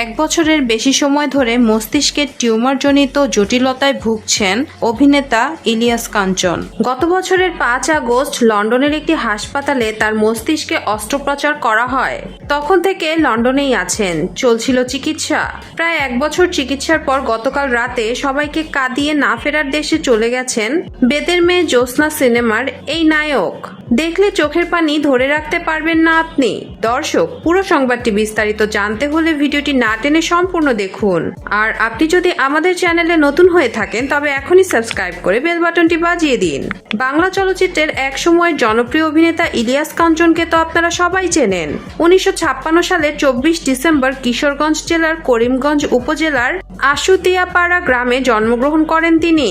1 বছরের বেশি সময় ধরে মস্তিষ্কের টিউমারজনিত জটিলতায় ভুগছেন অভিনেতা ইলিয়াস কাঞ্চন। গত বছরের 5 আগস্ট লন্ডনের একটি হাসপাতালে তার মস্তিষ্কে অস্ত্রোপচার করা হয়। তখন থেকে লন্ডনেই আছেন, চলছিল চিকিৎসা। প্রায় 1 বছর চিকিৎসার পর গতকাল রাতে সবাইকে কাঁদিয়ে না ফেরার দেশে চলে গেছেন বেদের মেয়ে জ্যোৎস্না সিনেমার এই নায়ক। দেখলে চোখের পানি ধরে রাখতে পারবেন না আপনি। দর্শক, পুরো সংবাদটি বিস্তারিত জানতে হলে ভিডিওটি না টেনে সম্পূর্ণ দেখুন। আর আপনি যদি আমাদের চ্যানেলে নতুন হয়ে থাকেন তবে এখনই সাবস্ক্রাইব করে বেল বাটনটি বাজিয়ে দিন। বাংলা চলচ্চিত্রের এক সময়ের জনপ্রিয় অভিনেতা ইলিয়াস কাঞ্চনকে তো আপনারা সবাই চেনেন। 1956 সালের 24 ডিসেম্বর কিশোরগঞ্জ জেলার করিমগঞ্জ উপজেলার আশুতিয়াপাড়া গ্রামে জন্মগ্রহণ করেন তিনি।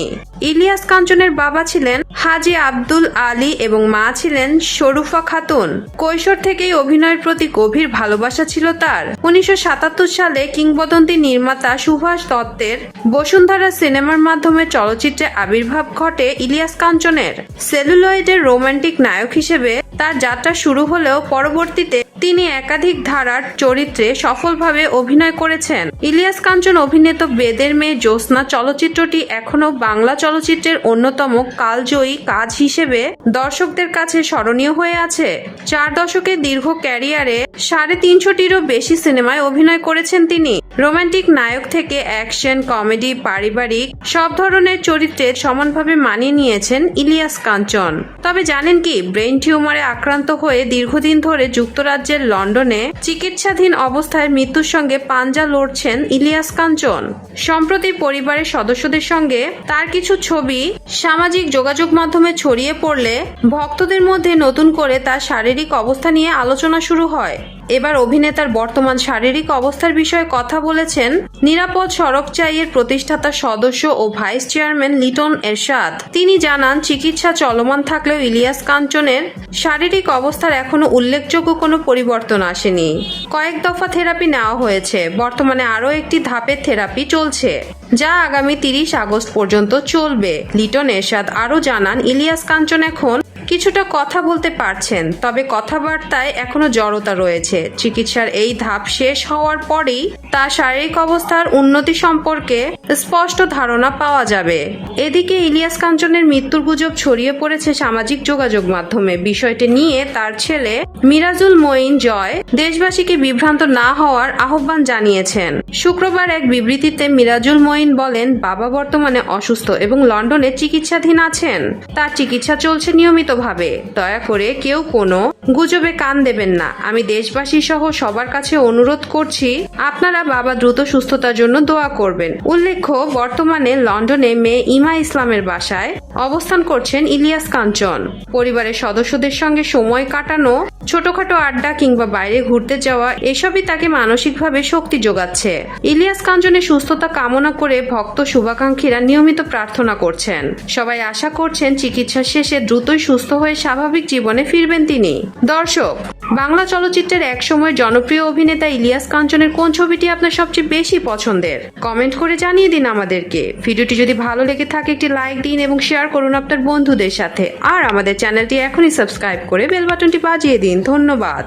ইলিয়াস কাঞ্চনের বাবা ছিলেন হাজী আব্দুল আলী এবং মা ছিলেন শরুফা খাতুন। কৈশোর থেকেই অভিনয়ের প্রতি গভীর ভালোবাসা ছিল তার। 1977 সালে কিংবদন্তি নির্মাতা সুভাষ দত্তের বসুন্ধরা সিনেমার মাধ্যমে চলচ্চিত্রে আবির্ভাব ঘটে ইলিয়াস কাঞ্চনের। সেলুলয়েডের রোমান্টিক নায়ক হিসেবে তার যাত্রা শুরু হলেও পরবর্তীতে তিনি একাধিক ধারার চরিত্রে সফলভাবে অভিনয় করেছেন। ইলিয়াস কাঞ্চন অভিনীত বেদের মেয়ে জ্যোৎস্না চলচ্চিত্রটি এখনও বাংলা চলচ্চিত্রের অন্যতম কালজয়ী কাজ হিসেবে দর্শকদের কাছে স্মরণীয় হয়ে আছে। 4 দশকের দীর্ঘ ক্যারিয়ারে 350-টিরও বেশি সিনেমায় অভিনয় করেছেন তিনি। রোমান্টিক নায়ক থেকে অ্যাকশন, কমেডি, পারিবারিক সব ধরনের চরিত্রে সমানভাবে মানিয়ে নিয়েছেন ইলিয়াস কাঞ্চন। তবে জানেন কি, ব্রেইন টিউমারে আক্রান্ত হয়ে দীর্ঘদিন ধরে যুক্তরাজ্যের লন্ডনে চিকিৎসাধীন অবস্থায় মৃত্যুর সঙ্গে পাঞ্জা লড়ছেন ইলিয়াস কাঞ্চন। সম্প্রতি পরিবারের সদস্যদের সঙ্গে তার কিছু ছবি সামাজিক যোগাযোগ মাধ্যমে ছড়িয়ে পড়লে ভক্তদের মধ্যে নতুন করে তার শারীরিক অবস্থা নিয়ে আলোচনা শুরু হয়। এবার অভিনেতার বর্তমান শারীরিক অবস্থার বিষয়ে কথা বলেছেন নিরাপদ সড়ক চাইয়ের প্রতিষ্ঠাতা সদস্য ও ভাইস চেয়ারম্যান লিটন এরশাদ। তিনি জানান, চিকিৎসা চলমান থাকলেও ইলিয়াস কাঞ্চনের শারীরিক অবস্থার এখনো উল্লেখযোগ্য কোনো পরিবর্তন আসেনি। কয়েক দফা থেরাপি নেওয়া হয়েছে। বর্তমানে আরও একটি ধাপের থেরাপি চলছে, যা আগামী 30 আগস্ট পর্যন্ত চলবে। লিটন এরশাদ আরও জানান, ইলিয়াস কাঞ্চন এখন কিছুটা কথা বলতে পারছেন, তবে কথাবার্তায় এখনো জড়তা রয়েছে। চিকিৎসার এই ধাপ শেষ হওয়ার পরেই তার শারীরিক অবস্থার উন্নতি সম্পর্কে স্পষ্ট ধারণা পাওয়া যাবে। এদিকে ইলিয়াস কাঞ্চনের মৃত্যুর গুজব ছড়িয়ে পড়েছে সামাজিক যোগাযোগ মাধ্যমে। বিষয়টি নিয়ে তার ছেলে মিরাজুল মঈন জয় দেশবাসীকে বিভ্রান্ত না হওয়ার আহ্বান জানিয়েছেন। শুক্রবার এক বিবৃতিতে মিরাজুল মঈন বলেন, বাবা বর্তমানে অসুস্থ এবং লন্ডনে চিকিৎসাধীন আছেন। তার চিকিৎসা চলছে নিয়মিতভাবে। দয়া করে কেউ কোনো গুজবে কান দেবেন না। আমি দেশবাসী সহ সবার কাছে অনুরোধ করছি, আপনারা বাবা দ্রুত সুস্থতার জন্য দোয়া করবেন। উল্লেখ্য, বর্তমানে লন্ডনে মেয়ে ইমা ইসলামের বাসায় অবস্থান করছেন ইলিয়াস কাঞ্চন। পরিবারের সদস্যদের সঙ্গে সময় কাটানো, ছোটখাটো আড্ডা কিংবা বাইরে ঘুরতে যাওয়া এসবই তাকে মানসিকভাবে শক্তি যোগাচ্ছে। ইলিয়াস কাঞ্চনের সুস্থতা কামনা করে ভক্ত শুভাকাঙ্ক্ষীরা নিয়মিত প্রার্থনা করছেন। সবাই আশা করছেন চিকিৎসা শেষে দ্রুতই সুস্থ হয়ে স্বাভাবিক জীবনে ফিরবেন তিনি। দর্শক, বাংলা চলচ্চিত্রের এক সময়ের জনপ্রিয় অভিনেতা ইলিয়াস কাঞ্চনের কোন ছবিটি আপনার সবচেয়ে বেশি পছন্দের? কমেন্ট করে জানিয়ে দিন আমাদেরকে। ভিডিওটি যদি ভালো লেগে থাকে একটি লাইক দিন এবং শেয়ার করুন আপনার বন্ধুদের সাথে। আর আমাদের চ্যানেলটি এখনই সাবস্ক্রাইব করে বেল বাটনটি বাজিয়ে দিন। ধন্যবাদ।